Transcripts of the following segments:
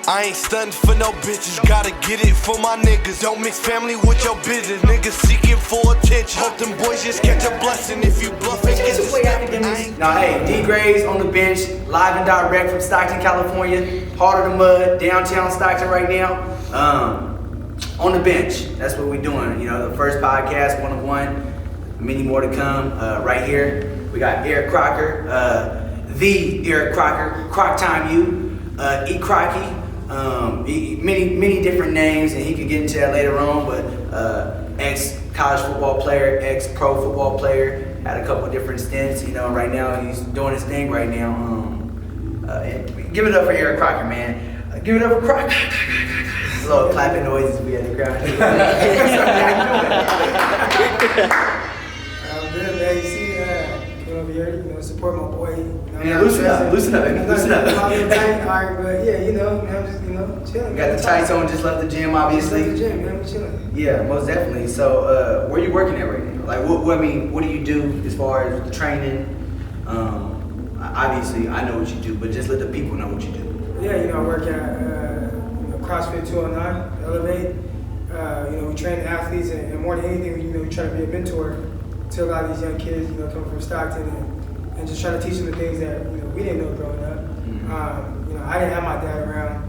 I ain't stuntin' for no bitches, gotta get it for my niggas. Don't mix family with your business, niggas seeking for attention. Hope them boys just catch a blessing if you bluffing. Now, hey, D Graves on the bench, live and direct from Stockton, California. Heart of the mud, downtown Stockton right now. On the bench, that's what we're doing. You know, the first podcast, 1-on-1, many more to come. Right here, we got Eric Crocker, the Eric Crocker, Croc Time U, E Crocky. Many different names, and he could get into that later on, but ex-college football player, ex-pro football player, had a couple different stints, you know. Right now he's doing his thing right now. And give it up for Eric Crocker, man. Give it up for Crocker. A little clapping noises we had the crowd. I'm good, man. You see, come over here, you know, support my boy. Yeah, loosen up, loosen up. Alright, but yeah, you know, I'm just, you know, chilling. Got the tights on, just left the gym, obviously. Left the gym, man, I'm chilling. Yeah, most definitely. So, where are you working at right now? Like, what do you do as far as the training? Obviously, I know what you do, but just let the people know what you do. Yeah, you know, I work at CrossFit 209, Elevate. You know, we train athletes, and more than anything, you know, we try to be a mentor to a lot of these young kids, you know, coming from Stockton, and just try to teach them the things that, you know, we didn't know growing up. You know, I didn't have my dad around.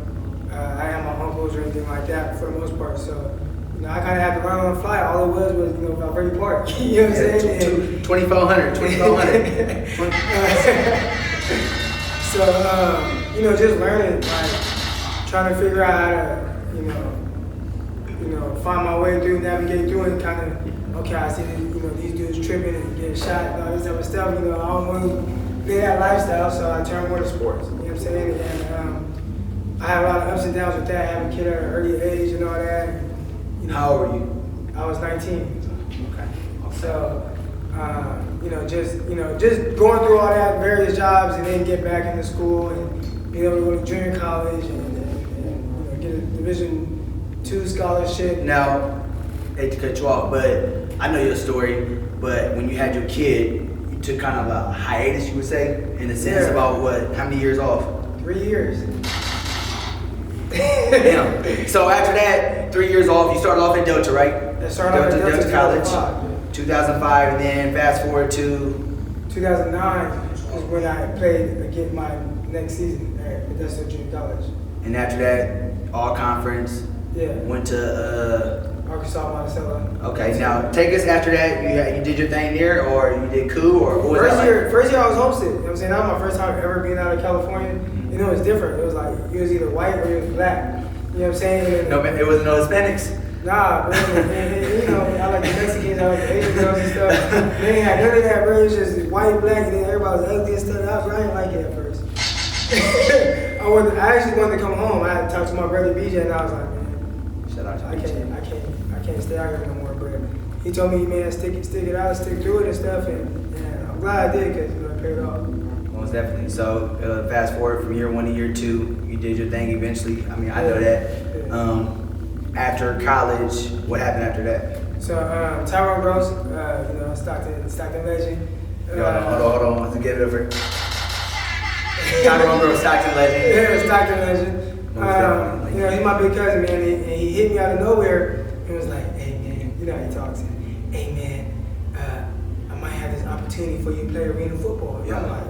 I didn't have my uncles or anything like that for the most part. So, you know, I kind of had to learn on the fly. All it was, you know, about Brady Park. You know what I'm saying? 2,400. So, you know, just learning, like, trying to figure out how to, you know, find my way through, navigate through it, kind of, okay, I see these, you know, these dudes tripping and getting shot and all this type of stuff. You know, I don't want to live that lifestyle, so I turned more to sports. You know what I'm saying? And I had a lot of ups and downs with that, having a kid at an early age and all that. You know, How old were you? I was 19. Okay. So, you know, just going through all that, various jobs, and then get back into school and being able to go to junior college and you know, get a Division II scholarship. Now, hate to cut you off, but I know your story. But when you had your kid, you took kind of a hiatus, you would say, in a sense, about what? How many years off? 3 years. Damn. So after that, 3 years off, you started off at Delta, right? I started off at Delta College. 2005, 2005, and then fast forward to 2009 was when I played again my next season at Modesto Junior College. And after that, all conference. Yeah. Went to Arkansas, Monticello. Okay, now take us after that. You did your thing there, or you did coup, or what was First that year I was homesick. You know what I'm saying? That was my first time ever being out of California. You know, it was different. It was like you was either white or you was black. You know what I'm saying? No, it wasn't no Hispanics. Nah, bro. And, you know, I like the Mexicans, I like the Asian girls and stuff. They ain't had none of that, bro. It was just white, black, and then everybody was ugly and stuff. I didn't like it at first. I actually wanted to come home. I had to talk to my brother BJ, and I was like, man, I can't stay out here no more, bro. He told me, man, stick it out, stick through it and stuff, and I'm glad I did, because, you know, it paid off. Most definitely. So fast forward from year 1 to year 2, you did your thing eventually. I mean, I know that. After college, what happened after that? So Tyrone Gross, you know, Stockton legend. Hold on. Let's get it over. Tyrone Gross, Stockton legend. Yeah, Stockton legend. You know, he's my big cousin, man, and he hit me out of nowhere and was like, hey, man, you know how he talks. Hey, man, I might have this opportunity for you to play arena football. And I'm like,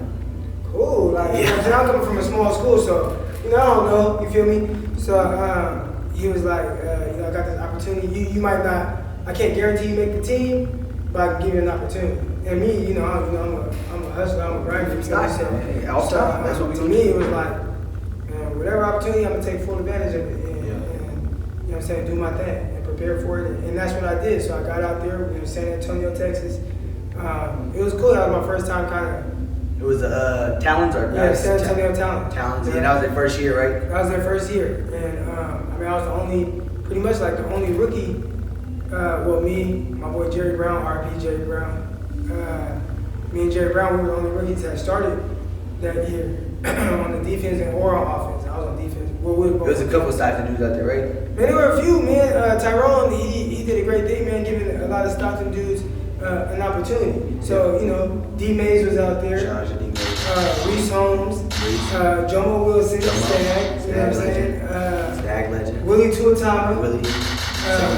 cool. Like, you know what I'm saying? I'm coming from a small school, so, you know, I don't know, you feel me? So he was like, you know, I got this opportunity. You might not, I can't guarantee you make the team, but I can give you an opportunity. And me, you know, I'm a hustler, I'm a grinder. That's what we to me, it was like, whatever opportunity, I'm gonna take full advantage of it, and you know what I'm saying, do my thing and prepare for it, and that's what I did. So I got out there, we were in San Antonio, Texas. It was cool. That was my first time kind of. It was Talons or San Antonio Talons. Talons, yeah. That was their first year, right? That was their first year, and I mean, I was pretty much like the only rookie. Well, me, my boy Jerry Brown, RP Jerry Brown. Me and Jerry Brown, we were the only rookies that started that year on the defense or on offense. I was on defense. There was a couple of Stockton dudes out there, right? Man, there were a few, man. Tyrone, he did a great thing, man, giving a lot of Stockton dudes an opportunity. So, you know, D Mays was out there. Shout out to D Mays. Reese Holmes, Jomo Wilson, Stag, you know what I'm saying? Stag legend. Willie Tuatama, Willie.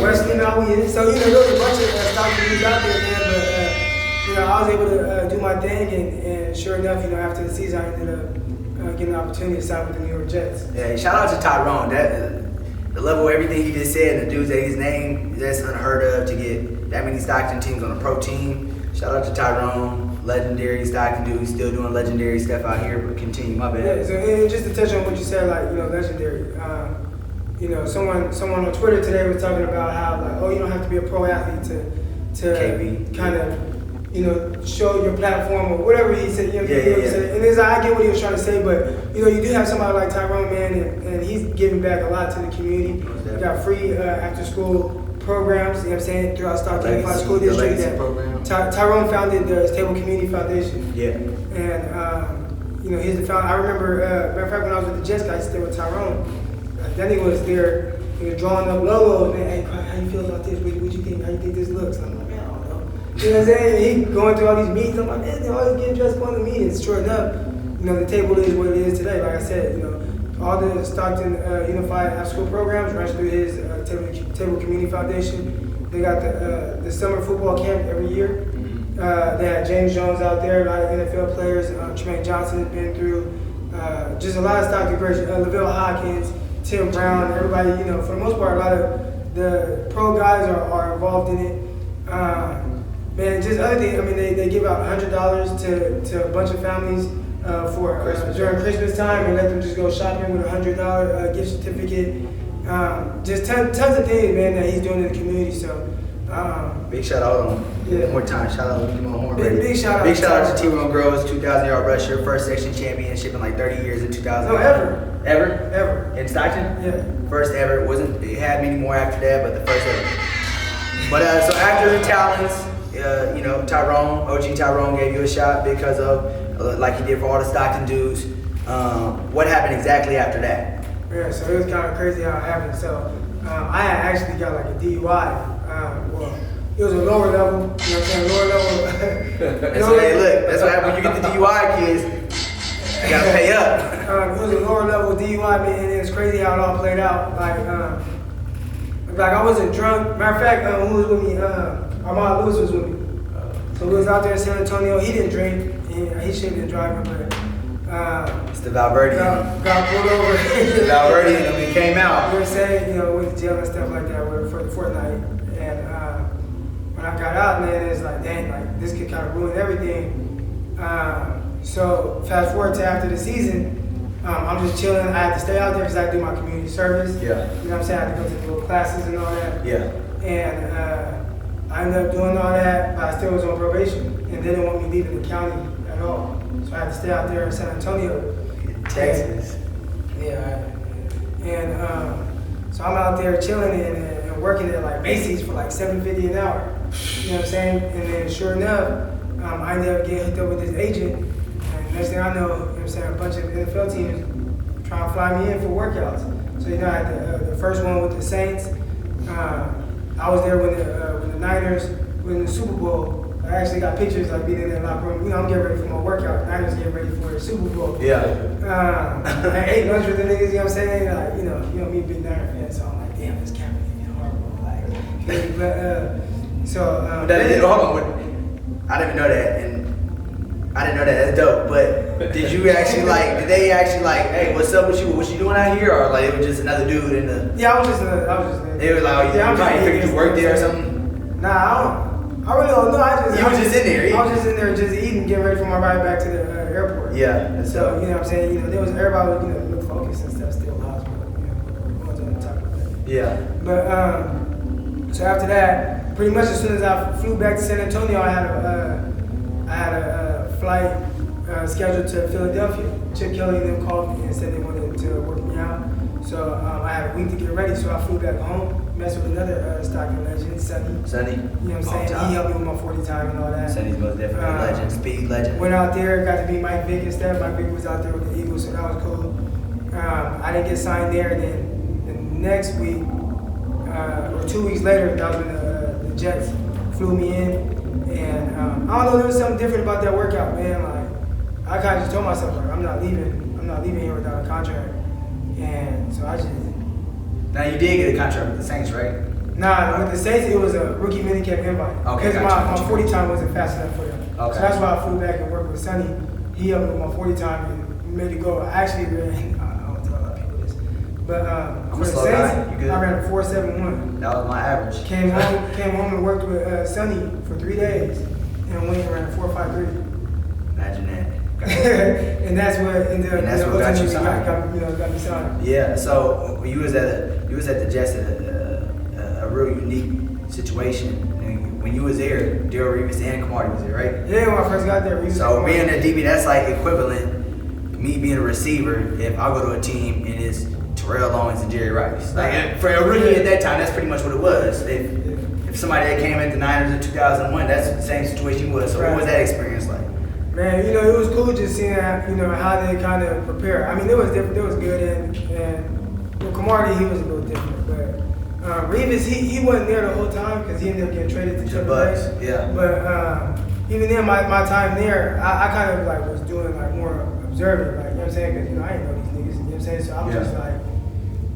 Wesley Mawiya. So, you know, there was a bunch of Stockton dudes out there, man, but, you know, I was able to do my thing, and sure enough, you know, after the season, I ended up getting an opportunity to sign with the New York Jets. Yeah, shout out to Tyrone. The level of everything he just said, and the dudes that he's named, that's unheard of to get that many Stockton teams on a pro team. Shout out to Tyrone, legendary Stockton dude. He's still doing legendary stuff out here, but continue, my bad. Yeah, so and just to touch on what you said, like, you know, legendary. You know, someone on Twitter today was talking about how, like, oh, you don't have to be a pro athlete to kind of, you know, show your platform or whatever he said. You know, he said. And I get what he was trying to say, but, you know, you do have somebody like Tyrone, man, and he's giving back a lot to the community. You got free after-school programs, you know what I'm saying, throughout Stockton Unified School District. Tyrone founded the Stable Community Foundation. Yeah. And, you know, he's the founder. I remember, matter of fact, when I was with the Jets, I used to stay with Tyrone. Then he was there, he was drawing up logos, man, hey, how you feel about this? What you think? How you think this looks? And I'm like, man, I don't know. You know what I'm saying? He going through all these meetings. I'm like, man, they always getting dressed going to meetings. Sure enough, you know, the table is what it is today. Like I said, you know, all the Stockton Unified After-School programs runs through his Table Community Foundation. They got the summer football camp every year. They had James Jones out there, a lot of NFL players. Tremaine Johnson has been through. Just a lot of Stockton greats. Lavelle Hawkins, Tim Brown, everybody, you know, for the most part, a lot of the pro guys are involved in it. Man, just other things, I mean, they give out $100 to a bunch of families during Christmas time and let them just go shopping with a $100 gift certificate. Just tons of things, man, that he's doing in the community. So, big shout out on one more time. Shout out to Horn. Big shout out. Big shout out to T-Ron Groves, 2,000-yard rusher, first section championship in like 30 years in 2000. No, ever. Ever? In Stockton? Yeah. First ever. It had many more after that, but the first ever. But so after the Talons, you know, OG Tyrone gave you a shot because of, like he did for all the Stockton dudes. What happened exactly after that? Yeah, so it was kind of crazy how it happened. So I had actually got like a DUI. Well, it was a lower level, you know what I'm saying, lower level. That's what happens when you get the DUI, kids. You gotta pay up. It was a lower level DUI, man, and it's crazy how it all played out. Like I wasn't drunk. Matter of fact, who was with me? Armand Lewis was with me. So we was out there in San Antonio. He didn't drink. He shouldn't have been driving, but it's the Valverde. Got pulled over. The Valverde and he came out. You were saying, you know, went to jail and stuff like that for the fortnight. And when I got out, man, it's like, dang, like this could kind of ruin everything. So fast forward to after the season, I'm just chilling. I had to stay out there because I had to do my community service. Yeah. You know what I'm saying? I had to go to the little classes and all that. Yeah. And I ended up doing all that, but I still was on probation. And they didn't want me leaving the county at all. So I had to stay out there in San Antonio. Texas. Yeah. And so I'm out there chilling and working at like Macy's for like $7.50 an hour. You know what I'm saying? And then sure enough, I ended up getting hooked up with this agent. And next thing I know, you know what I'm saying, a bunch of NFL teams trying to fly me in for workouts. So, you know, I had the first one with the Saints. I was there when the Niners were in the Super Bowl. I actually got pictures like being in that locker room. You know, I'm getting ready for my workout. Niners getting ready for the Super Bowl. Yeah. I ate lunch with the niggas, you know what I'm saying? Like, you know me being Niner fan, so I'm like, damn, this camera is horrible. Like, hold on. I didn't even know that, and I didn't know that. That's dope. But did you actually did they actually hey, what's up with you? What you doing out here? Or like it was just another dude in the? Yeah, I was just there. They were like, oh, you probably figured you worked there or something. Nah, I really don't know. I was just in there. I was just in there just eating, getting ready for my ride back to the airport. Yeah. So, you know what I'm saying? You know, there was everybody was, you know, look focused and stuff still lost, but you know, one's on the top of that. Yeah. But so after that, pretty much as soon as I flew back to San Antonio, I had a flight scheduled to Philadelphia. Chip Kelly and them called me and said they wanted to work me out. So I had a week to get ready, so I flew back home, messed with another Stockton legend, Sonny. You know what I'm saying? He helped me with my 40 time and all that. Sonny's most definitely a legend, speed legend. Went out there, got to meet Mike Vick and stuff. Mike Vick was out there with the Eagles, so that was cool. I didn't get signed there, and then the next week, or 2 weeks later, that was when the Jets flew me in. And I don't know, there was something different about that workout, man. Like, I kind of just told myself, like, I'm not leaving here without a contract. And so I just. Now you did get a contract with the Saints, right? Nah, with the Saints, it was a rookie minicamp invite. Okay, because my 40 time wasn't fast enough for them. Okay. So that's why I flew back and worked with Sonny. He helped me with my 40 time and made it go. I actually ran, I won't tell a lot of people this, but for the Saints, I ran a 4.71. That was my average. Came home and worked with Sonny for 3 days and went and ran a 4.53. Imagine that. And that's what ended up. And that's what got you signed. Got me signed. Yeah. So you was at the Jets a real unique situation. And when you was there, Darrell Revis and Kamari was there, right? Yeah, when I first got there. So being a DB, that's like equivalent. Me being a receiver, if I go to a team and it's Terrell Owens and Jerry Rice, like for a rookie at that time, that's pretty much what it was. If somebody that came at the Niners in 2001, that's the same situation was. So what was that experience like? Man, it was cool just seeing how they kind of prepare. I mean, it was different. It was good, and with Kamari, he was a little different. But Revis, he wasn't there the whole time because he ended up getting traded to the Bucks. Yeah. But even then, my time there, I kind of like was doing like more observing, like, you know what I'm saying? Because I didn't know these niggas. You know what I'm saying? So I'm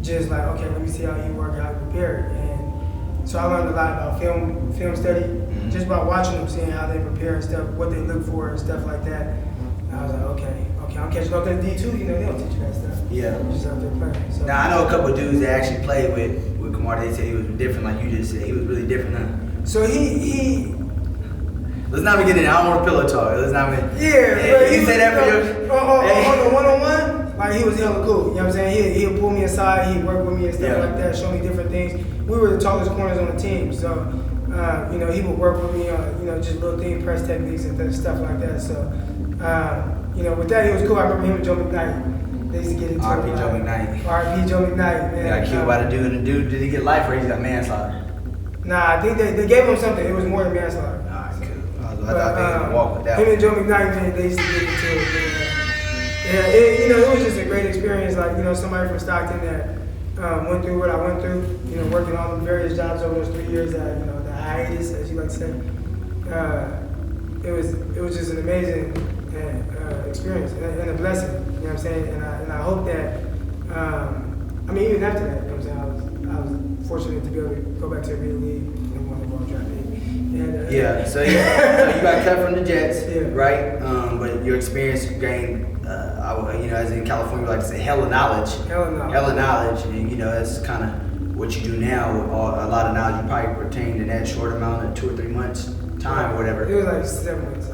just like, okay, let me see how you work, how you prepare, and so I learned a lot about film study. Just by watching them, seeing how they prepare and stuff, what they look for and stuff like that. And I was like, okay, I'm catching up. Because D2, they don't teach you that stuff. Yeah. You're just out there playing. So. Now, I know a couple of dudes that actually played with Kamari. They said he was different, like you just said. He was really different, huh? So he Let's not be getting it. I don't want pillow talk. Let's not be. Yeah, but you say that for your. On the one-on-one, like, he was hella cool. You know what I'm saying? He'll pull me aside, he'd work with me and stuff like that, show me different things. We were the tallest corners on the team, so. He would work with me on, just little thing, press techniques and stuff like that. So, with that, it was cool. I remember him and Joe McKnight. They used to get into R.P. Joe McKnight. R.P. Joe McKnight, man. He got killed by the dude, and the dude, did he get life or he got manslaughter? Nah, I think they gave him something. It was more than manslaughter. Alright, cool. I thought they were gonna walk with that. Him and Joe McKnight, man, they used to get into it. It was just a great experience. Like, somebody from Stockton that went through what I went through, working on various jobs over those 3 years that, the hiatus, as you like to say. It was just an amazing experience and a blessing, you know what I'm saying? And I hope that, even after that, you know what I'm saying, I was fortunate to be able to go back to the real league and won the ball draft league. So you got cut from the Jets, right? But your experience gained, as in California, we like to say, hella knowledge. Hella knowledge, and that's kind of what you do now with a lot of knowledge you probably retained in that short amount of 2 or 3 months time or whatever. It was like 7 months.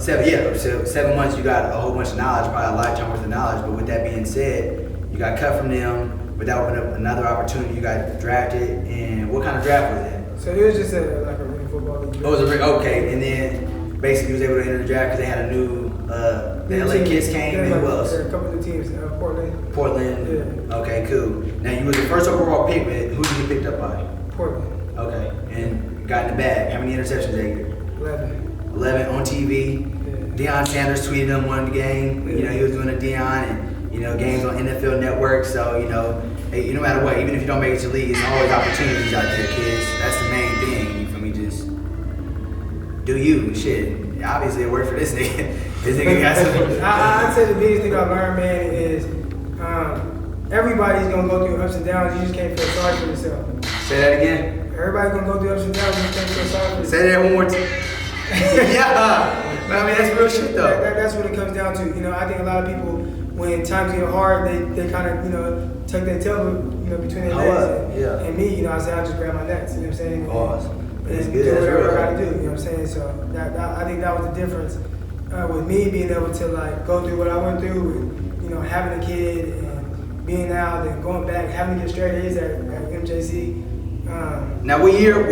So 7 months you got a whole bunch of knowledge, probably a lifetime worth of knowledge. But with that being said, you got cut from them, but that opened up another opportunity. You got drafted, and what kind of draft was that? So it was just like a ring football league. Oh, it was okay, and then basically you was able to enter the draft because they had a new the LA Kids came, and who else? There were a couple of teams, Portland. Yeah. Okay, cool. Now you was the first overall pick, but who did you get picked up by? Portland. Okay, and got in the bag. How many interceptions that year? 11 on TV. Yeah. Deion Sanders tweeted him one game. He was doing a Deion and games on NFL Network. So hey, no matter what, even if you don't make it to the league, it's always opportunities out there, kids. That's the main thing. For me, just do you shit. Obviously, it worked for this nigga. This nigga got some. I'd say the biggest thing I learned, man, is everybody's gonna go through ups and downs. You just can't feel sorry for yourself. Say that again. Everybody's gonna go through ups and downs. You just can't feel sorry for yourself. Say that one more time. Yeah. That's real shit, though. That's what it comes down to. I think a lot of people, when times get hard, they kind of, tuck their tail, between their legs. And me, I say I just grab my necks. You know what I'm saying? Awesome. That's and good. do That's whatever real. I gotta do. You know what I'm saying? So I think that was the difference with me being able to go through what I went through, with, having a kid and being out and going back, having to get straight A's at MJC. Now, what year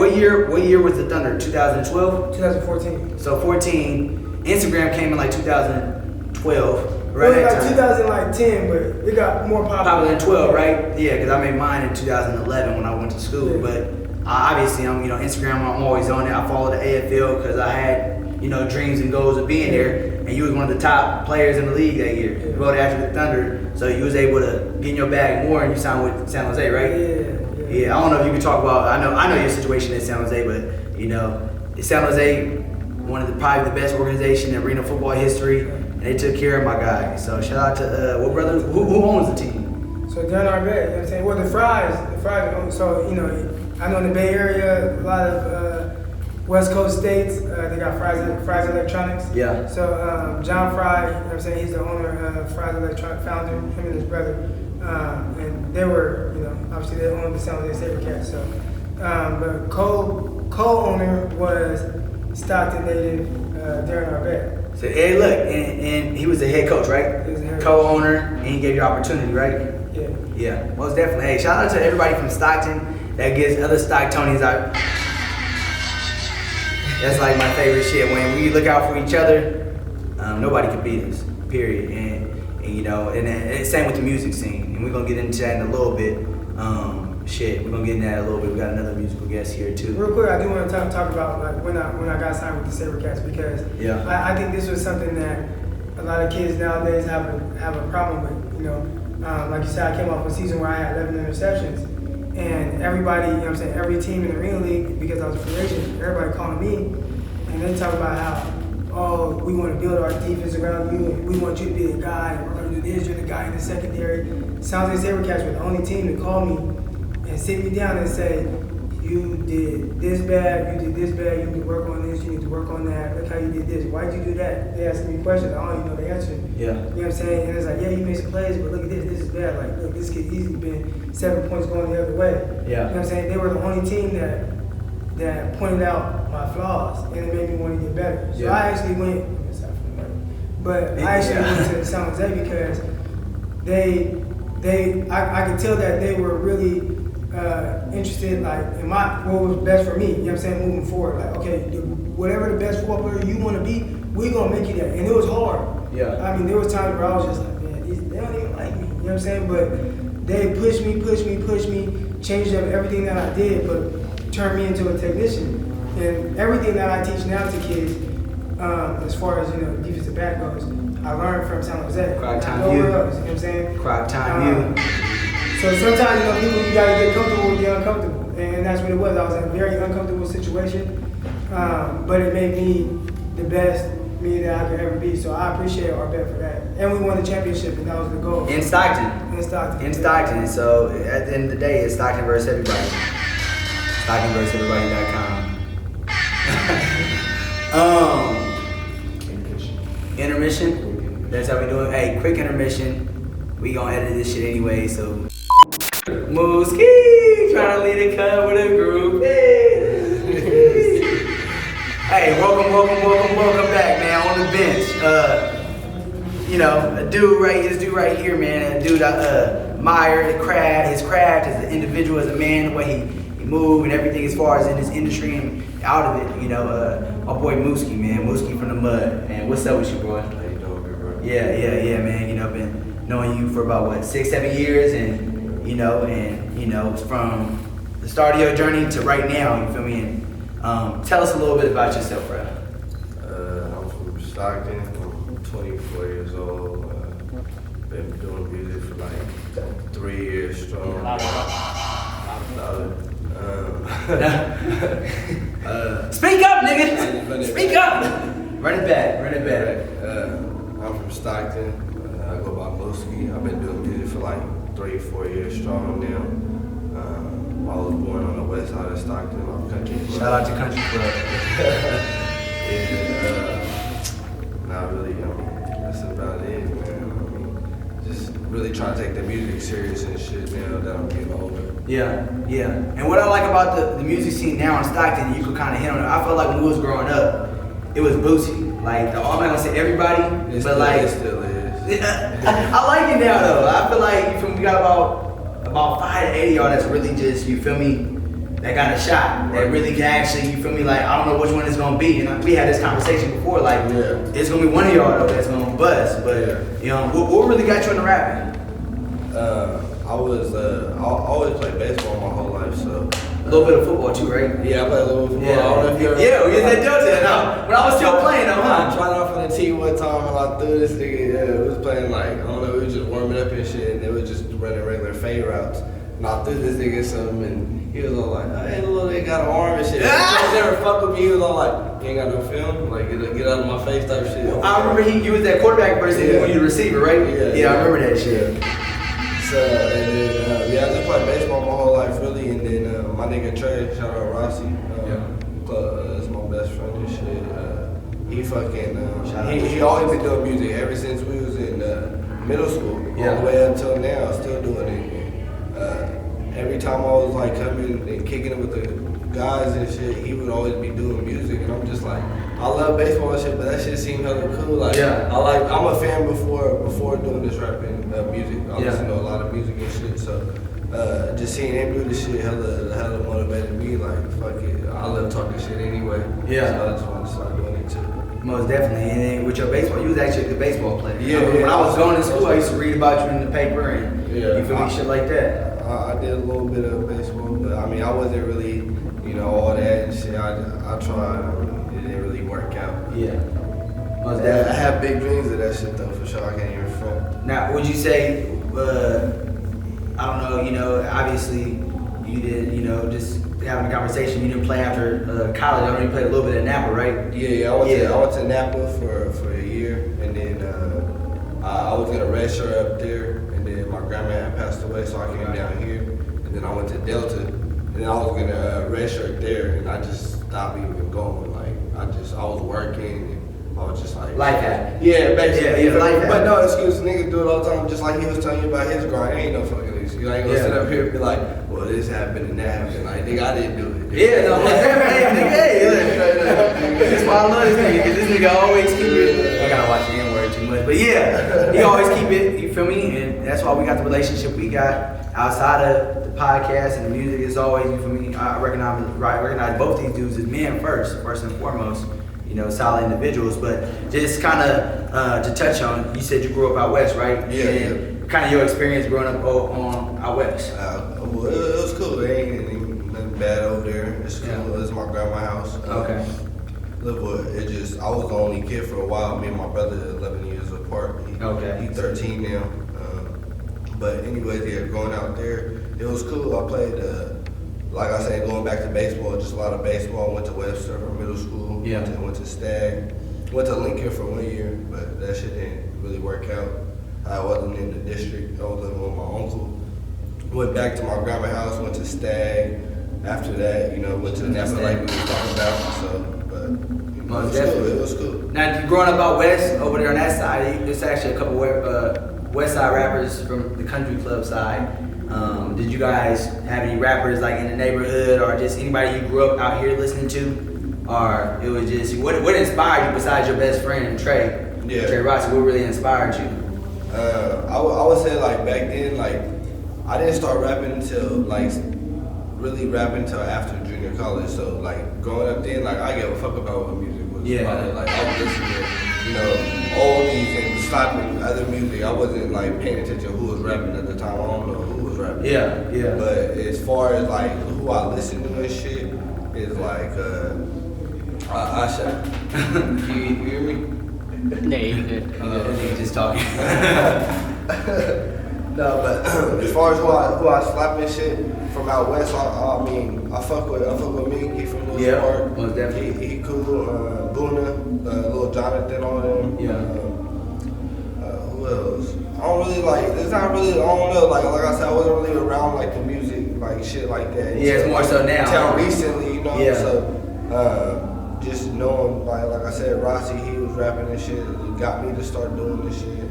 was the Thunder? 2012? 2014. So 14. Instagram came in 2012, right? It was 2010, but it got more popular in 12, right? Yeah, because I made mine in 2011 when I went to school. Yeah. But obviously, I'm Instagram. I'm always on it. I follow the AFL because I had dreams and goals of being there. And you was one of the top players in the league that year. You wrote after the Thunder, so you was able to get in your bag more, and you signed with San Jose, right? Yeah. I don't know if you can talk about. I know your situation at San Jose, but San Jose, one of probably the best organization in arena football history, and and they took care of my guy. So shout out to what brother? Who owns the team? So down our bed, you know what I'm saying? Well, the fries. So you know, I know in the Bay Area, a lot of West Coast states, they got Fry's Electronics. Yeah. So John Fry, you know what I'm saying? He's the owner of Fry's Electronics, founder, him and his brother, and they were, you know, obviously they owned the San Jose SaberCats. So, but co-owner was Stockton native Darren Arbet. So hey, look, and he was the head coach, right? He was the head co-owner, and he gave you opportunity, right? Yeah. Yeah, most definitely. Hey, shout out to everybody from Stockton that gives other Stocktonians out. That's like my favorite shit. When we look out for each other, nobody can beat us. Period. And you know, and same with the music scene. And we're gonna get into that in a little bit. We're gonna get into that a little bit. We got another musical guest here too. Real quick, I do want to talk about like when I got signed with the SaberCats because I think this was something that a lot of kids nowadays have a problem with. You know, like you said, I came off a season where I had 11 interceptions, and everybody, you know what I'm saying, every team in the Arena League, because I was a free agent, everybody calling me, and they talk about how, oh, we want to build our defense around you, and we want you to be the guy, and we're going to do this, you're the guy in the secondary. San Jose SaberCats were the only team to call me and sit me down and say, you did this bad, you did this bad, you need to work on this, you need to work on that, look how you did this, why'd you do that? They ask me questions, I don't even know the answer. Yeah. You know what I'm saying? And it's like, yeah, you made some plays, but look at this is bad. Like, look, this could easily been 7 points going the other way. Yeah. You know what I'm saying? They were the only team that pointed out my flaws, and it made me want to get better. So I actually went, I went to San Jose because I could tell that they were really interested, like, in what was best for me, you know what I'm saying, moving forward. Like, okay, whatever the best football player you want to be, we're going to make you that. And it was hard. Yeah. I mean, there was times where I was just like, man, they don't even like me, you know what I'm saying? But they pushed me, changed up everything that I did, but turned me into a technician. And everything that I teach now to kids, as far as, you know, defensive back goes, I learned from San Jose. Crock time nowhere you. else, you know what I'm saying? Crock time you. So sometimes, you know, people, you gotta get comfortable with the uncomfortable. And that's what it was. I was in a very uncomfortable situation, but it made me the best me that I could ever be. So I appreciate Arbet for that. And we won the championship, and that was the goal. In Stockton. In Stockton. So at the end of the day, it's Stockton versus everybody. StocktonversusEverybody.com. Intermission. That's how we do it. Hey, quick intermission. We gonna edit this shit anyway, so. Muski trying to lead a cut with a group. Hey, welcome back, man. On the bench. You know, this dude right here, man. A dude I admire his craft as an individual, as a man, the way he move and everything as far as in this industry and out of it. You know, my boy Muski, man. Muski from the mud, man. What's up with you, bro? How you doing, big bro? Yeah, man. You know, been knowing you for about 6-7 years, and you know, from the start of your journey to right now. You feel me? And tell us a little bit about yourself, bro. I'm from Stockton. I'm 24 years old. Been doing music for like 3 years strong. Speak up, nigga! Speak up! Run it back. I'm from Stockton. I go by Muski. I've been doing music for like 3-4 years strong now. I was born on the west side of Stockton, off Country Club. Shout out to Country Club. Not really, that's about it, man. Just really trying to take the music serious and shit now that I'm getting older. Yeah. And what I like about the music scene now in Stockton, you could kind of hit on it. I felt like when we was growing up, it was bootsy. Like, I'm not gonna say everybody, It still is. I like it now though. I feel like we got about 5 to 8 of y'all that's really just, you feel me, that got a shot. That really can actually, you feel me, like, I don't know which one it's gonna be. And we had this conversation before, like, it's gonna be one of y'all though that's gonna bust. But you know, what really got you into rapping? I always played baseball my whole life, so. A little bit of football too, right? Yeah, I played a little football. Yeah, I don't know if you ever. Yeah, we just had done that. No, when I was still playing though, I huh? tried out for the team one time and I threw this nigga. It was playing like, I don't know, we was just warming up and shit, and it was just running regular fade routes. And I threw this nigga something, and he was all like, hey, little nigga got an arm and shit. He never fuck with me. He was all like, You ain't got no film? Like, get out of my face type shit. I remember you was that quarterback person when you the receiver, right? Yeah, I remember that shit. So, and then, I just played baseball my whole life, really. And then my nigga Trey, shout out Rossi, is my best friend and shit. He fucking, he always been doing music ever since we was in middle school, all the way until now, still doing it. And, every time I was like coming and kicking it with the guys and shit, he would always be doing music, and I'm just like, I love baseball and shit, but that shit seemed hella cool. Like, I'm a fan before doing this rapping music. I listen to a lot of music and shit, so just seeing him do this shit hella motivated me. Like, fuck it, I love talking shit anyway. Yeah. So I just want to start doing it too. Most definitely, and then with your baseball, you was actually a good baseball player. When I was going to school, I used to read about you in the paper and you feel me, shit like that. I did a little bit of baseball, but I mean, I wasn't really, all that and shit. I tried, it didn't really work out. Yeah. Most definitely. I have big dreams of that shit though, for sure. I can't even front. Now, would you say, I don't know, obviously you did, just having a conversation, you didn't play after college. I know you played a little bit at Napa, right? Yeah, I went to Napa for a year, and then I was gonna redshirt up there, and then my grandma had passed away, so I came down here, and then I went to Delta, and then I was gonna redshirt there, and I just stopped even going. Like, I was working, and I was just like, life hack. Yeah, basically. Yeah, life hack. But no excuse, niggas do it all the time, just like he was telling you about his grind. Ain't no fucking excuse. I ain't gonna sit up here and be like, well, this happened and that happened. Like, nigga, I didn't do it. Yeah, no, that's why I love this nigga, because this nigga always keep it. I gotta watch the N-word too much, but yeah, he always keep it, you feel me? And that's why we got the relationship we got outside of the podcast and the music. Is always, you feel me? I recognize both these dudes as men first and foremost, solid individuals. But just kind of to touch on, you said you grew up out west, right? Yeah. Kind of your experience growing up on out west. Well, it was cool. It ain't nothing bad over there. It's cool. Yeah. It's my grandma's house. Okay. Look, I was the only kid for a while. Me and my brother are 11 years apart. He's 13 now. But anyways, growing out there, it was cool. I played, like I said, going back to baseball, just a lot of baseball. Went to Webster for middle school. Went to Stagg. Went to Lincoln for 1 year, but that shit didn't really work out. I wasn't in the district. I was living with my uncle. Went back to my grandma's house, went to Stagg. After that, went to Napa like we were talking about. But it was cool. Now, growing up out west, over there on that side, there's actually a couple west side rappers from the country club side. Did you guys have any rappers like in the neighborhood, or just anybody you grew up out here listening to? Or it was just, what inspired you besides your best friend, Trey? Trey Rossi, what really inspired you? I would say like back then, like I didn't start rapping until really rapping until after junior college. So like growing up then, like I gave a fuck about what music was. Like I was listening to, oldies and slapping other music. I wasn't like paying attention to who was rapping at the time. I don't know who was rapping. But as far as like who I listen to and shit, is like Asha. You hear me? Yeah, you good. Just talking. No, but as far as who I slap and shit from out west, I mean, I fuck with Meek. He from Little Spark. Most definitely. He cool. Boona, Little Jonathan, all them. Who else? I don't really like. It's not really. I don't know. Like I said, I wasn't really around like the music, like shit like that. Yeah, it's more so now. Until recently, So just knowing, like I said, Rossi, he was rapping and shit. It got me to start doing this shit.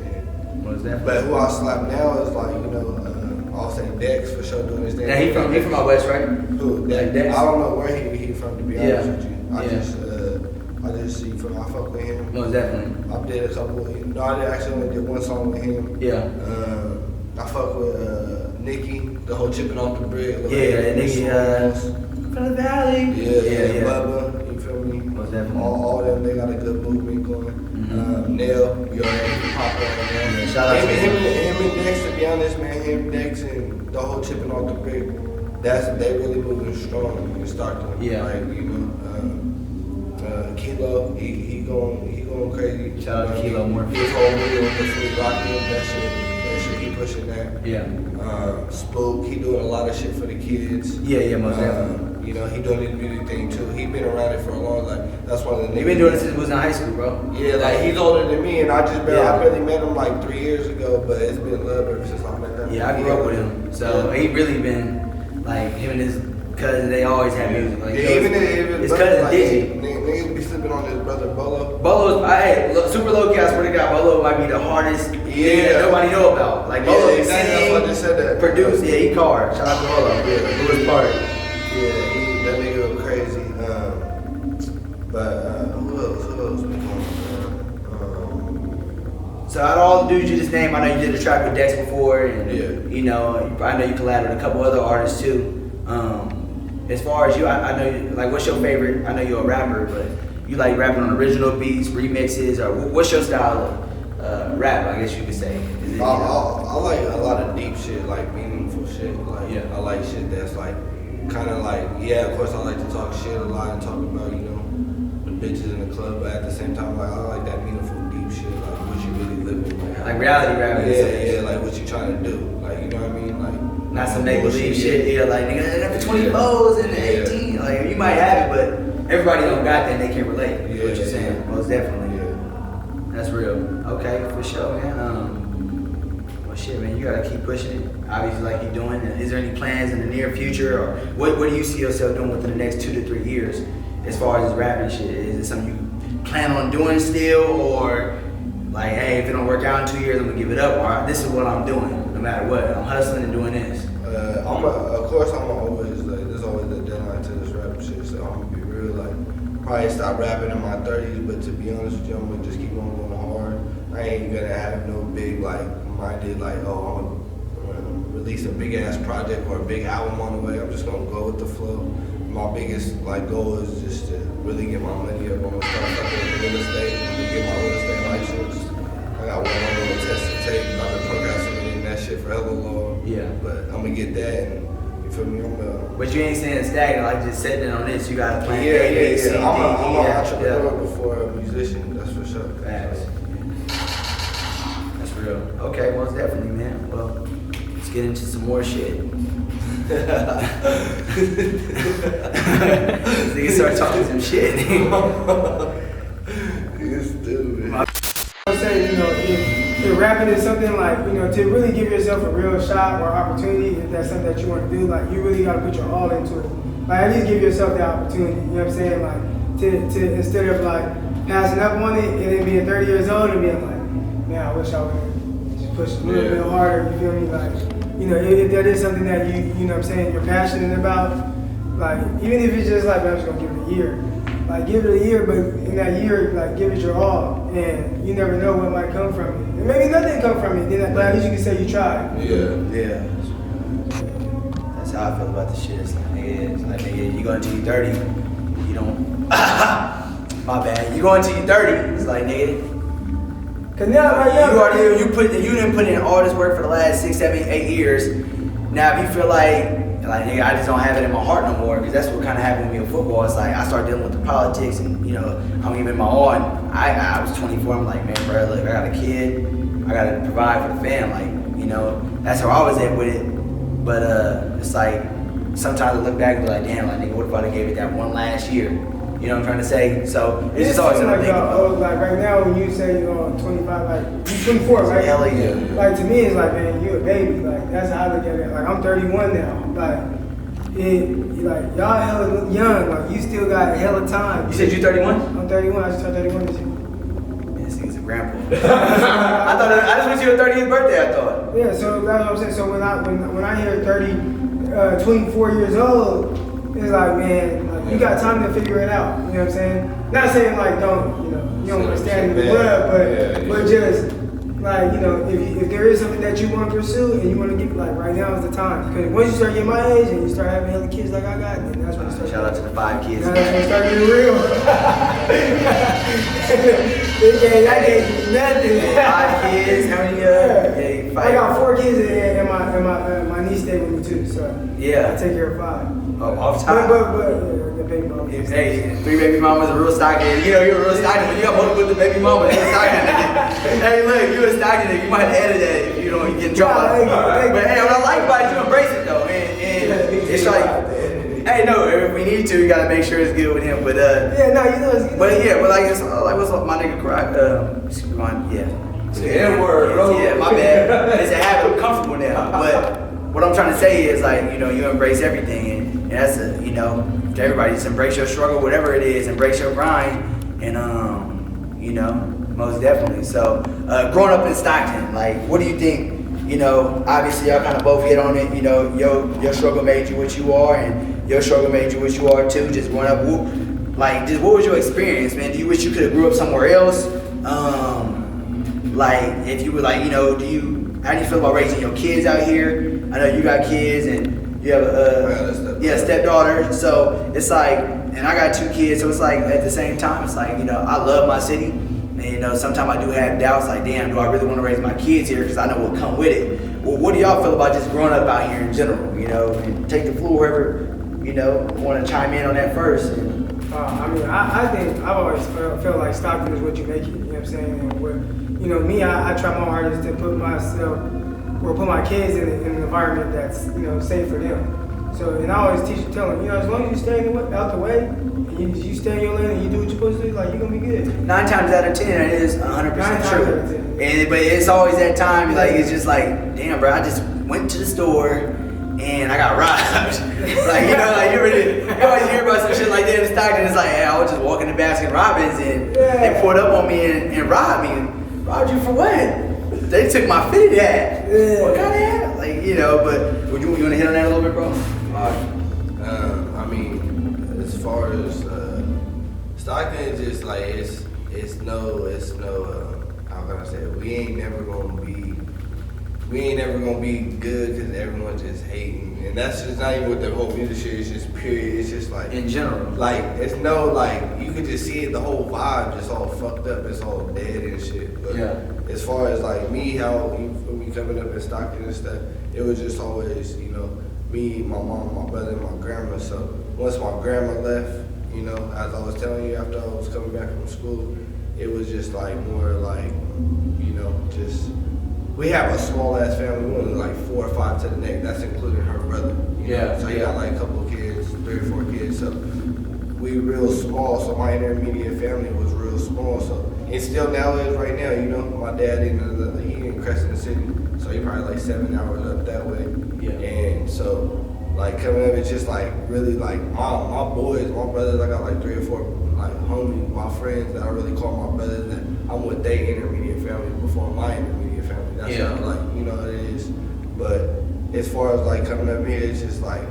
But who I slap now is like, I'll say Dex for sure doing his thing. Now he from out west, right? Who? Dex? I don't know where he from, to be honest with you. I just see from, I fuck with him. Most definitely. I did a couple, I actually only did one song with him. I fuck with Nikki, the whole chipping off the brick. Nikki, from the valley. Yeah. Bubba, you feel me? Most definitely. All them, they got a good movement going. Nell, you already pop on there. Shout out to him and Dex, to be honest, man, him, Dex, and the whole chipping off the brick, they really moving strong in Stockton. Kilo, he going crazy. Shout out to Kilo more. His whole wheel, the food rocking, that shit, he pushing that. Spook, he doing a lot of shit for the kids. Most definitely. you know, he doing his music thing too. He been around it for a long, like, that's one of the niggas. He been doing it since he was in high school, bro. Yeah, like, he's older than me, and I Yeah. barely met him like 3 years ago, but it's been love ever since I met him. Yeah, I grew up with him. So he really been, like, him and his cousin, they always had music. Like, Yeah, even his cousin, like, Digi. Niggas be sleeping on his brother Bolo. Bolo's, super low key, I swear to God, Bolo might be the hardest nigga that nobody know about. Like, Bolo Yeah, can exactly, that's why I just said sing, that. produce, yeah, he card. Shout out to Bolo. Yeah, Louis Park. Yeah, that nigga was crazy. Who else we going So out of all the dudes you just named, I know you did a track with Dex before, and Yeah. you know, I know you collabed with a couple other artists too. As far as you, I know, like, what's your favorite? I know you're a rapper, but you like rapping on original beats, remixes, or what's your style of rap? I guess you could say. Is it, I like a lot of deep shit, like meaningful shit. Like, Yeah. I like shit that's like, kind of like, yeah, of course I like to talk shit a lot and talk about, you know, the bitches in the club, but at the same time, like, I like that meaningful deep shit, like what you really living. like reality rap? Yeah, like what you trying to do. Like, you know what I mean? Like, Not some make believe bullshit shit. Yeah, like nigga, after 20 O's and 18, like you might have it, but everybody don't got that and they can relate. Is what you're saying? Most definitely. Yeah. That's real. Okay, for sure, man. Well, shit, man, you gotta keep pushing it. Obviously, like you're doing. Is there any plans in the near future, or what do you see yourself doing within the next 2 to 3 years, as far as this rapping shit? Is it something you plan on doing still, or like, hey, if it don't work out in 2 years, I'm gonna give it up, or this is what I'm doing, no matter what. I'm hustling and doing this. Of course, I'm always like, there's always a deadline to this rap shit, so I'm gonna be real, like, probably stop rapping in my 30s, but to be honest with you, I'm gonna just keep on going hard. I ain't gonna have no big, like, minded, like, oh, I'm gonna release a big ass project or a big album on the way. I'm just gonna go with the flow. My biggest, like, goal is just to really get my money up. I'm gonna start fucking with real estate. I'm gonna get my real estate license. I got one more little test to take. I've been procrastinating that shit for hella long. Yeah. But I'm gonna get that, and you feel me? But you ain't saying stagnant, like just sitting on this. You got to plan Yeah. A, B, C, D, I'm an E, F, entrepreneur yeah. before a musician, that's for sure. Facts. That's real. Okay, most definitely, man. Well, let's get into some more shit. Nigga start talking some shit. You're stupid. I'm saying, you know, if rapping is something like, you know, to really give yourself a real shot or opportunity, if that's something that you want to do, like, you really got to put your all into it. Like, at least give yourself the opportunity, you know what I'm saying? Like, to instead of, like, passing up on it and then being 30 years old and being like, man, I wish I would just push a little bit harder, you feel me? Like, you know, if that is something that you know what I'm saying, you're passionate about, like, even if it's just like, man, I'm just going to give it a year. Like, give it a year, but in that year, like, give it your all. And you never know what might come from it. And maybe nothing come from it, then, but at least you can say you tried. Yeah. That's how I feel about the shit. It's like, nigga, you go until you're 30, you don't. My bad. You go until you're 30, it's like, nigga. Cause now, right now, You didn't put in all this work for the last 6, 7, 8 years. Now, if you feel like nigga, I just don't have it in my heart no more, because that's what kind of happened with me in football. It's like I started dealing with the politics, and you know, I'm giving my all. And I was 24. I'm like, man, bro, look, I got a kid. I gotta provide for the fam. Like, you know, that's how I was at with it. But it's like sometimes I look back and be like, damn, like, nigga, what if I gave it that one last year? You know what I'm trying to say? So it's just always something to think about. Like right now, when you say you're 25, like you're 24, right? Hell yeah. Like to me, it's like, man, you a baby. Like that's how I look at it. Like I'm 31 now. Like y'all hella young. Like you still got hella time. You said you're 31? I'm 31. I just turned 31 this year. Man, this nigga's a grandpa. I just went to your 30th birthday. I thought. Yeah. So that's what I'm saying. So when I hear 30, 24 years old, it's like, man, like, you got time to figure it out. You know what I'm saying? Not saying like you don't want to stand in the blood, but just like, you know, if there is something that you want to pursue and you want to get, like, right now is the time. Because once you start getting my age and you start having hella kids like I got, then that's when you start. Shout out to the 5 kids. That's when you start getting real. I gave you nothing. 5 kids. How many? Yeah. 5. I got 4 kids and my niece stayed with me too, so Yeah. I take care of 5. Oh, off top. But the baby mama. Hey, 3 baby mamas, a real Stockton. You know, you're a real Stockton. When you got multiple with the baby mama, you're a Stockton nigga. Hey, look, you a Stockton nigga. You might have to edit that if you don't get in trouble. But hey, what I like about it, you embrace it though. And it's like, Hey, no, if we need to, we gotta make sure it's good with him. But Yeah, no, you know. but yeah, but like it's like what's up, my nigga Crocker? The N-word, bro. Yeah, my bad. It's a habit. I'm comfortable now. But what I'm trying to say is like, you know, you embrace everything, and that's a, you know, to everybody, just embrace your struggle, whatever it is, embrace your grind, and you know, most definitely. So, growing up in Stockton, like, what do you think? You know, obviously y'all kind of both hit on it. You know, your struggle made you what you are, and your struggle made you what you are too. Just growing up, like, just what was your experience, man? Do you wish you could have grew up somewhere else? Like, if you were like, you know, how do you feel about raising your kids out here? I know you got kids and you have a stepdaughter. So it's like, and I got 2 kids. So it's like, at the same time, it's like, you know, I love my city. And, you know, sometimes I do have doubts, like, damn, do I really want to raise my kids here? Because I know what come with it. Well, what do y'all feel about just growing up out here in general? You know, and take the floor wherever, you know, want to chime in on that first. I mean, I think I've always felt like Stockton is what you make it. You know what I'm saying? And where, you know, me, I try my hardest to put my kids in an environment that's, you know, safe for them. So, and I always tell them, you know, as long as you stay out the way, and you stay in your lane and you do what you're supposed to do, like, you're gonna be good. 9 times out of 10, that is 100% true. But it's always that time, like, it's just like, damn, bro, I just went to the store and I got robbed. Like, you know, like, you always hear about some shit like that in Stockton. It's like, hey, I was just walking to Baskin Robbins and they pulled up on me and robbed me. Robbed you for what? They took my fitted hat. What kind of hat? Like, you know, but you want to hit on that a little bit, bro? I mean, as far as Stockton is just like it's no how can I say it? We ain't never gonna be good because everyone's just hating, and that's just not even what the whole music shit is. Just period. It's just like in general, like it's no like you could just see it. The whole vibe just all fucked up. It's all dead and shit. But as far as like me, how me coming up in Stockton and stuff, it was just always, you know, me, my mom, my brother, and my grandma. So once my grandma left, you know, as I was telling you after I was coming back from school, it was just like more like, you know, just we have a small ass family. We only like 4 or 5 to the neck. That's including her brother. So he got like a couple of kids, 3 or 4 kids. So we real small. So my intermediate family was real small. So it still now is right now. You know, my dad he in Crescent City, so he probably like 7 hours up that way. And so like coming up, it's just like really like my boys, my brothers. I got like 3 or 4 like homies, my friends that I really call my brothers. That I'm with their intermediate family before my intermediate family. That's how, like, you know, it is. But as far as like coming up here, it's just like,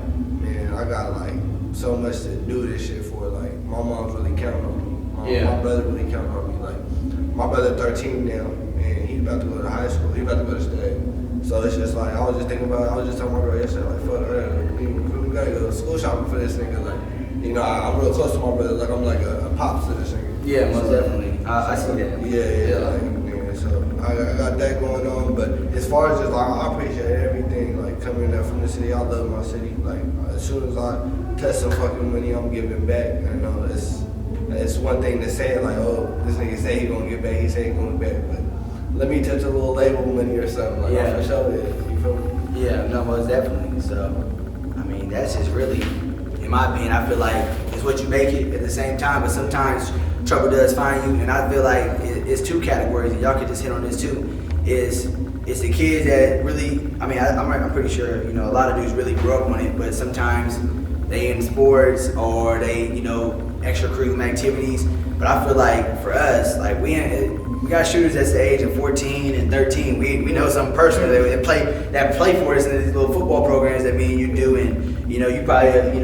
man, I got like so much to do this shit for. Like my mom's really counting on me. My brother really counting on me. Like my brother 13 now, and he's about to go to high school. He's about to go to state. So it's just like I was just telling my brother yesterday, like, fuck that, we gotta go school shopping for this nigga. Like, you know, I'm real close to my brother. Like I'm like a pops to this nigga. Yeah, most definitely. I see that. So I got that going on, but as far as just like I appreciate everything, like coming up from the city. I love my city. Like as soon as I touch some fucking money, I'm giving back. I know it's one thing to say like, oh, this nigga say he gonna give back, he say he gonna give back, but let me touch a little label money or something. Like for sure, you feel me? Yeah, no, most definitely. So I mean, that's just really, in my opinion, I feel like it's what you make it at the same time, but sometimes trouble does find you, and I feel like it's 2 categories, and y'all could just hit on this too. It's the kids that really, I mean, I'm pretty sure, you know, a lot of dudes really grew up on it, but sometimes they in sports or they, you know, extracurricular activities. But I feel like for us, like we got shooters that's the age of 14 and 13. We know some personally that play for us in these little football programs that me and you do, and you know, you probably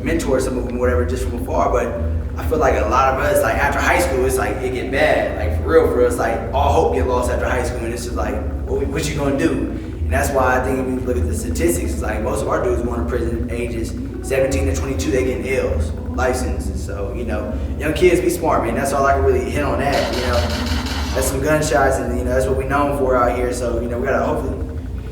mentor some of them, whatever, just from afar. But I feel like a lot of us, like after high school, it's like it get bad, like for real for us. Like all hope get lost after high school, and it's just like, what you gonna do? And that's why I think if you look at the statistics, it's like most of our dudes going to prison ages 17 to 22. They getting L's, licenses. So you know, young kids, be smart, man. That's all I can really hit on that. You know, that's some gunshots, and you know that's what we known for out here. So you know, we gotta hopefully,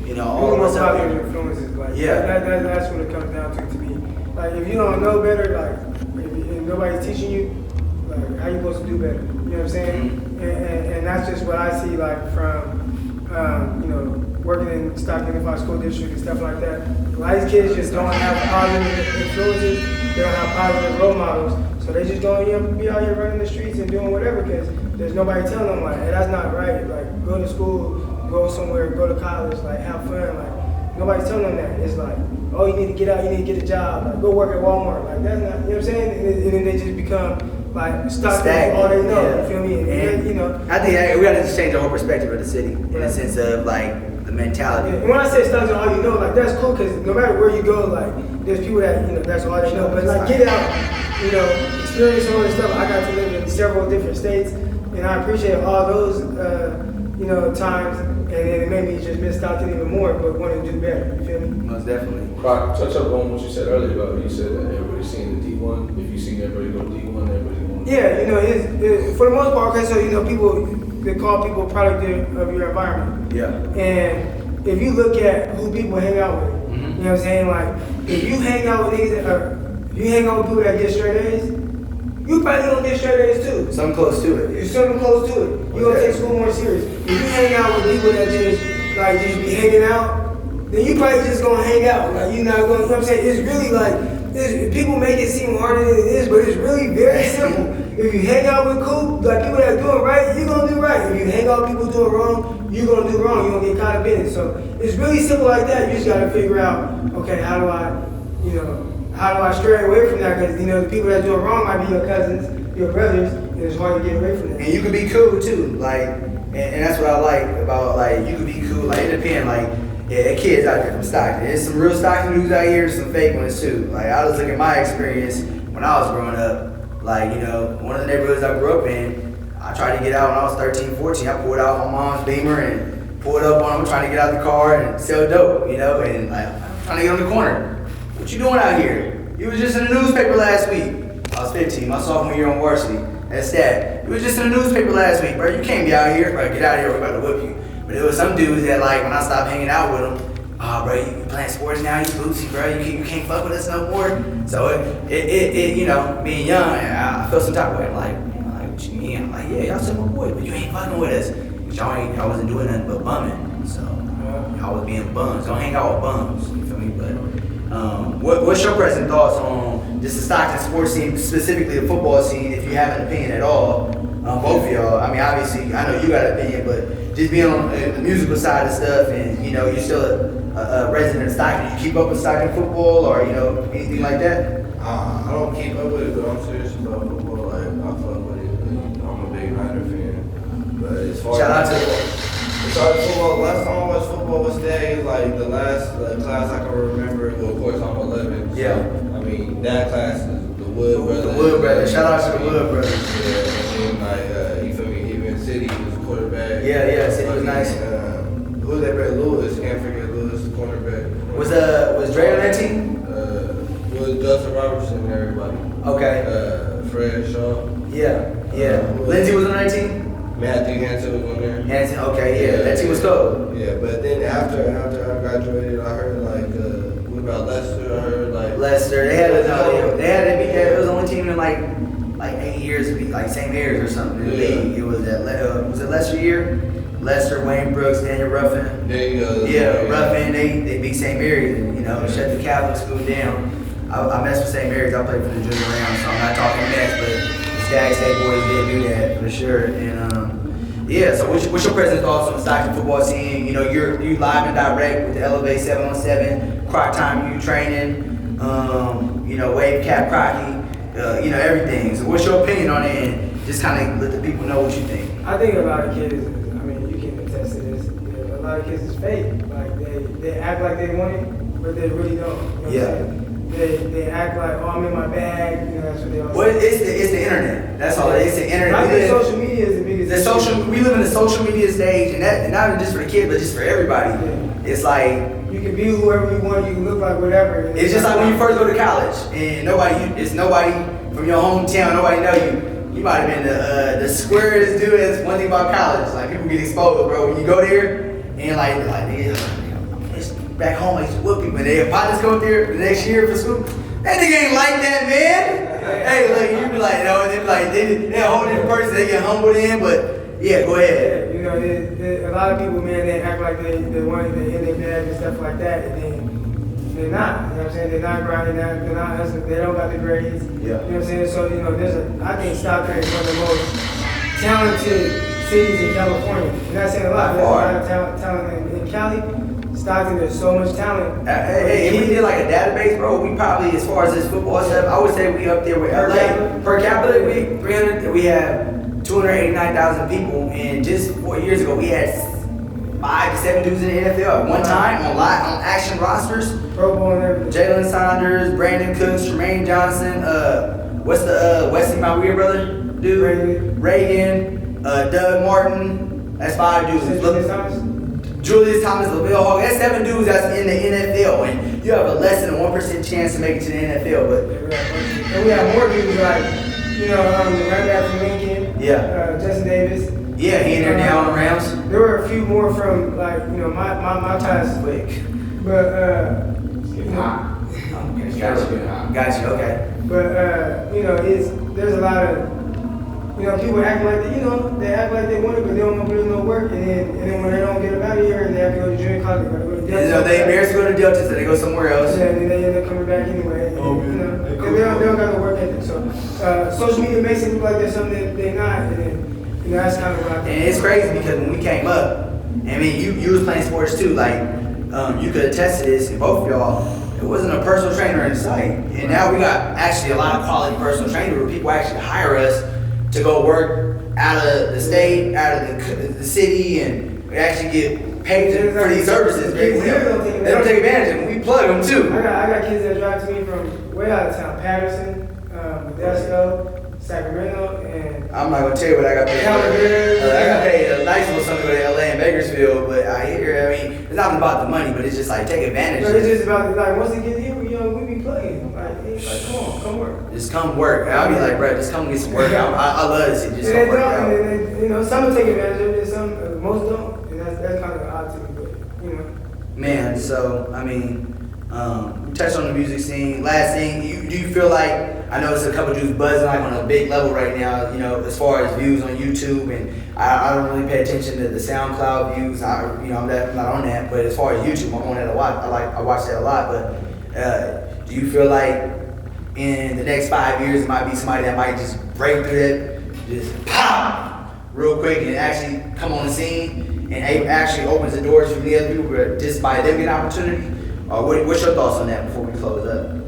you know, all of us out here. Influences, like that's what it comes down to me. Like if you don't know better, like if nobody's teaching you, like how you supposed to do better? You know what I'm saying? And that's just what I see, like from you know, working in Stockton Unified School District and stuff like that. A lot of these kids just don't have positive influences. They don't have positive role models. So they just don't be out here running the streets and doing whatever because there's nobody telling them like, hey, that's not right. Like, go to school, go somewhere, go to college, like, have fun. Like, nobody's telling them that. It's like, oh, you need to get out, you need to get a job, like, go work at Walmart. Like, that's not, you know what I'm saying? And then they just become like stuck in all they know. Yeah. You feel me? And you know, I think we got to just change the whole perspective of the city in the sense of like the mentality. and when I say stuck in all you know, like that's cool because no matter where you go, like there's people that you know that's all they know. But like get out, you know, experience all this stuff. I got to live in several different states, and I appreciate all those you know times. And then it made me just miss Stockton even more, but want to do better. You feel me? Most definitely. Croc, touch up on what you said earlier about you said that everybody's seeing the D1. If you seen everybody go to D1, everybody going. Yeah, you know, it's for the most part. Okay, so you know, people they call people product of your environment. Yeah. And if you look at who people hang out with, you know what I'm saying? Like, if you hang out with these, or if you hang out with people that get straight A's, you probably gonna get straight A's too. Something close to it. You're something close to it. You're gonna take school more serious. If you hang out with people that just be hanging out, then you probably just gonna hang out. Like you're not gonna, you know what I'm saying? It's really like, people make it seem harder than it is, but it's really very simple. If you hang out with cool, like people that are doing right, you're gonna do right. If you hang out with people doing wrong, you're gonna do wrong. You're gonna get caught up in it. So it's really simple like that. You just gotta figure out, okay, how do I stray away from that? Because you know the people that are doing wrong might be your cousins, your brothers, and it's hard to get away from that. And you can be cool too, like, and that's what I like about like you can be cool. Like it depends, like yeah, kids out there from Stockton. There's some real Stockton dudes out here, some fake ones too. Like I was looking at my experience when I was growing up. Like you know, one of the neighborhoods I grew up in, I tried to get out when I was 13, 14. I pulled out my mom's Beamer and pulled up on them, trying to get out the car and sell dope, you know, and like I'm trying to get on the corner. What you doing out here? You was just in the newspaper last week. I was 15, my sophomore year on varsity. That's that. You was just in the newspaper last week, bro. You can't be out here, bro. Get out of here, we're about to whip you. But there was some dudes that like, when I stopped hanging out with them, oh, bro, you playing sports now, you bootsy, bro. You can't fuck with us no more. So it you know, being young, I felt some type of way. I'm like, what you mean? I'm like, yeah, y'all still my boy, but you ain't fucking with us. But y'all wasn't doing nothing but bumming. So y'all was being bums. Don't hang out with bums. You feel me? But what's your present thoughts on just the Stockton sports scene, specifically the football scene, if you have an opinion at all? Both of y'all. I mean, obviously, I know you got an opinion, but just being on the musical side of stuff, and you know, you're still a resident of Stockton. You keep up with Stockton football, or you know, anything like that? I don't keep up with it, but I'm serious about football. Like I fuck with it. Like, I'm a big Niner fan. But as far as football, last time I watched football was today. Like the last class I can remember. Well, of course I'm 11. Yeah. So, I mean that class is the Wood Brothers. The Wood Brothers. Shout out to the Wood Brothers. Yeah. And then you feel me? Even City was quarterback. Yeah. City was nice. Who's that brother? Lewis. Can't forget Lewis, cornerback. Was Dre on that team? Was Dustin Robertson and everybody. Okay. Fred Shaw. Yeah. Lindsay was on that team? Matthew Hansen was on there. Hansen, okay, yeah. That team was cold. Yeah, but then after I graduated, I heard like, what about Leicester? I heard like Leicester, they had it was the only team in like 8 years to be like St. Mary's or something in the league. It was was it Leicester year? Leicester, Wayne Brooks, Daniel Ruffin. There you go. Yeah, Ruffin, they beat St. Mary's and you know, shut the Catholic school down. I messed with St. Mary's, I played for the junior round, so I'm not talking mess, but the Stag State boys did do that for sure. And yeah, so what's your present thoughts on the Stockton football scene? You know, you live and direct with the Elevate 7-on-7, Croc Time U training, you know, Wave Cap Crocky, you know, everything. So what's your opinion on it? And just kind of let the people know what you think. I think a lot of kids, I mean, you can attest to this, a lot of kids is fake. Like, they act like they want it, but they really don't. You know what I'm saying? They act like, oh, I'm in my bag, you know, that's what they all say. Well, it's the internet. That's all. It's the internet. I think social media is the biggest We live in the social media stage, and not just for the kids, but just for everybody. Yeah. It's like, you can be whoever you want, you can look like whatever. it's just like when you first go to college, and it's nobody from your hometown, nobody know you. You might have been the squarest dude. That's one thing about college. Like, people get exposed, bro. When you go there, and like back home, I used to whoop people. And their partners go there the next year for school. That nigga ain't like that, man. Hey, look, you be like, no, they be like, they're a whole different person. They get humbled in, but yeah, go ahead. Yeah, you know, a lot of people, man, they act like they want to hit their bag and stuff like that, and then they're not. You know what I'm saying? They're not grinding, they're not hustling, they don't got the grades. Yeah. You know what I'm saying? So, you know, I think Stockton is one of the most talented cities in California. You're not saying a lot, there's a lot of talent in Cali. Stockton, there's so much talent. Hey, if we did like a database, bro, we probably, as far as this football stuff, I would say we up there with LA. Per capita, we have 289,000 people, and just 4 years ago, we had 5 to 7 dudes in the NFL at one time on action rosters. Pro Bowl and everything. Jalen Saunders, Brandon Cooks, Tremaine Johnson, what's the Wesley, my weird brother dude? Reagan, Doug Martin. That's 5 dudes. Julius Thomas, LaVille Hall. That's 7 dudes that's in the NFL, and you have a less than a 1% chance to make it to the NFL. But and we have more dudes like, you know, the running back from Lincoln. Yeah. Justin Davis. Yeah, he in there now on the Rams. There were a few more from, like, you know, my class. Quick. But It's getting hot. Okay, Gotcha. Gotcha. Okay. But you know, there's a lot of, you know, people act like they, you know, they act like they want it, but they don't want to do no work, and then when they don't get them out of here, they have to go to junior college. They embarrassed to go to Delta, so they go somewhere else. Yeah, and then they end up coming back anyway. And, you know, they don't got the work ethic. So social media makes it look like there's something that they're not, and then, you know, that's kind of what I think. And it's crazy because when we came up, I mean, you was playing sports too. Like, you could attest to this, and both of y'all. It wasn't a personal trainer in sight, and now we got actually a lot of quality personal trainers where people actually hire us to go work out of the state, out of the city, and we actually get paid for these services. They don't take advantage of them. We plug them too. I got kids that drive to me from way out of town, Patterson, Modesto, Sacramento, and I'm not gonna tell you what I got paid. I got paid a nice little something to LA and Bakersfield, but I mean, it's not about the money, but it's just like take advantage. It's just about, like, once they get here, you know, we be plugging. Like, come work. Just come work. And I'll be like, bro, just come get some work. I love this. Just and come work out. And you know, some will take advantage of it, some, most don't. And that's kind of odd to me, but, you know. Man, so, I mean, we touched on the music scene. Last thing, do you feel like, I know it's a couple dudes buzzing like on a big level right now, you know, as far as views on YouTube, and I don't really pay attention to the SoundCloud views. I'm not on that, but as far as YouTube, I'm on that a lot. I watch that a lot, but do you feel like in the next 5 years, it might be somebody that might just break through that, just pop, real quick, and actually come on the scene, and actually opens the doors for the other people, just by them getting an opportunity? What's your thoughts on that before we close up?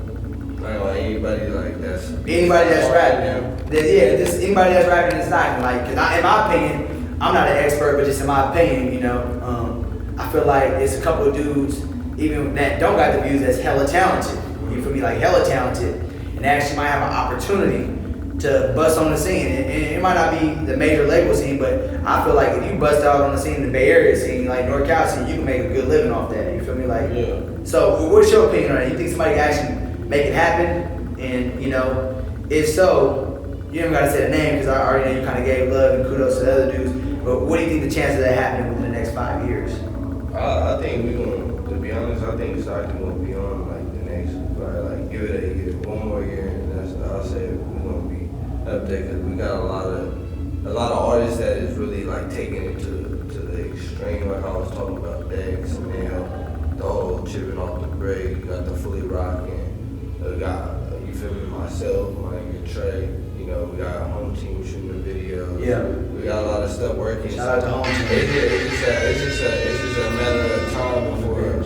Like anybody like that's rapping. Yeah, just anybody that's rapping in Stockton. Like, cause in my opinion, I'm not an expert, but just in my opinion, you know, I feel like it's a couple of dudes, even that don't got the views, that's hella talented. You feel me? Like hella talented, and they actually might have an opportunity to bust on the scene. And it might not be the major label scene, but I feel like if you bust out on the scene, the Bay Area scene, like NorCal scene, you can make a good living off that. You feel me? Like, yeah. So what's your opinion on that? You think somebody can actually make it happen? And, you know, if so, you don't gotta say the name because I already know you kind of gave love and kudos to the other dudes. But what do you think the chances of that happening within the next 5 years? I think we're gonna, to be honest, I think Stockton gonna be on like the next, probably like give it one more year, and I'll say we're gonna be up there because we got a lot of artists that is really like taking it to the extreme, like I was talking about Dex, and the whole chipping off the break. You got the fully rocking. We got, you feel me, myself, my nigga Trey, you know, we got Hometeam shooting the video. Yeah. We got a lot of stuff working. Shout out to Hometeam. It's just a matter of time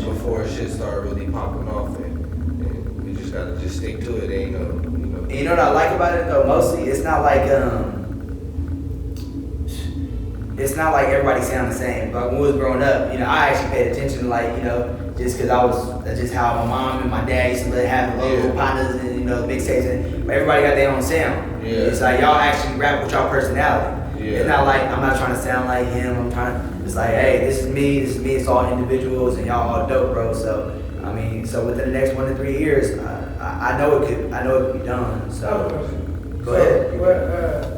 before shit start really popping off, and we just gotta just stick to it. Ain't no, you know. And you know what I like about it though? Mostly, it's not like everybody sound the same. But when we was growing up, you know, I actually paid attention to, like, you know, just because that's just how my mom and my dad used to have the local partners and, you know, mixtapes, and everybody got their own sound. Yeah. It's like y'all actually rap with y'all personality. Yeah. It's not like I'm not trying to sound like him. It's like, hey, this is me. It's all individuals, and y'all all dope, bro. So I mean, so within the next 1 to 3 years, I know it could be done. So go ahead.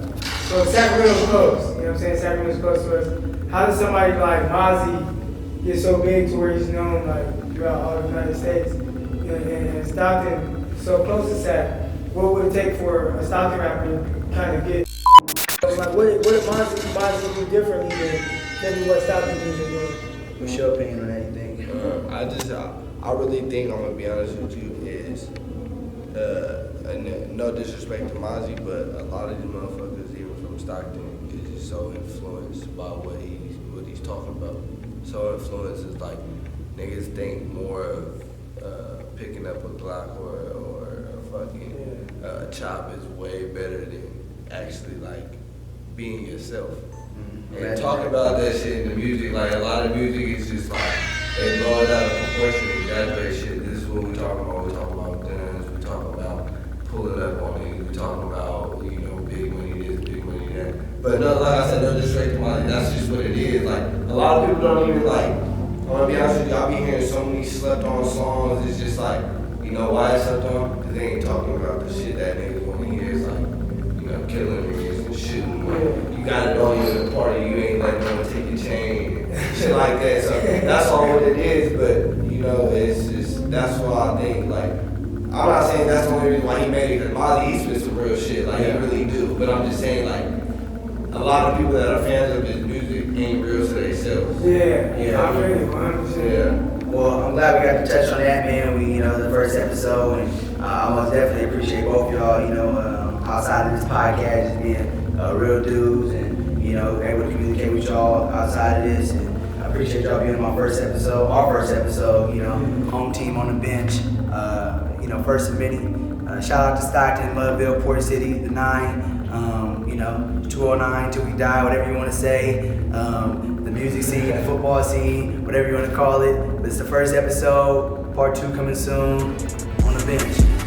So Sacramento's close. You know what I'm saying? Sacramento's close to us. How does somebody like Mozzie get so big to where he's known like throughout all the United States? And Stockton so close to Sac. What would it take for a Stockton rapper to kind of get? Like what did Mozzie do differently maybe what Stockton dudes are doing. What's your opinion on that, you think? I really think, I'm gonna be honest with you, is and no disrespect to Mozzie, but a lot of these motherfuckers, even from Stockton, is just so influenced by what he's talking about. So influenced is like niggas think more of picking up a Glock or a fucking chop is way better than actually like being yourself. And talk about that shit in the music, like a lot of music is just like, they blow it out of proportion, exaggerate shit. This is what we talking about. We talking about guns, we talking about pulling up on it, we talking about, you know, big money this, big money that. But no, like I said, no disrespect to money, that's just what it is. Like, a lot of people don't even like, I'm gonna be honest with you, I be hearing so many slept on songs, it's just like, you know why it's slept on? Because they ain't talking about the shit that niggas wanna hear. It's like, you know, killing niggas and shooting. You gotta know you're in the party, you ain't letting no one take your chain and shit like that. So that's all what it is, but you know, it's just, that's why I think, like, I'm not saying that's the only reason why he made it, because Mozzie, he spit some real shit, like he really do. But I'm just saying, like, a lot of people that are fans of his music ain't real to themselves. Yeah, I feel you, 100%. Yeah. Well, I'm glad we got to touch on that, man. We, the first episode, and I most definitely appreciate both y'all, outside of this podcast, just being real dudes and, able to communicate with y'all outside of this. And I appreciate y'all being on my first episode, our first episode, home team on the bench, first of many. Shout out to Stockton, Loveville, Port City, the 9, 209 till we die, whatever you want to say. The music scene, the football scene, whatever you want to call it. But it's the first episode, part 2 coming soon on the bench.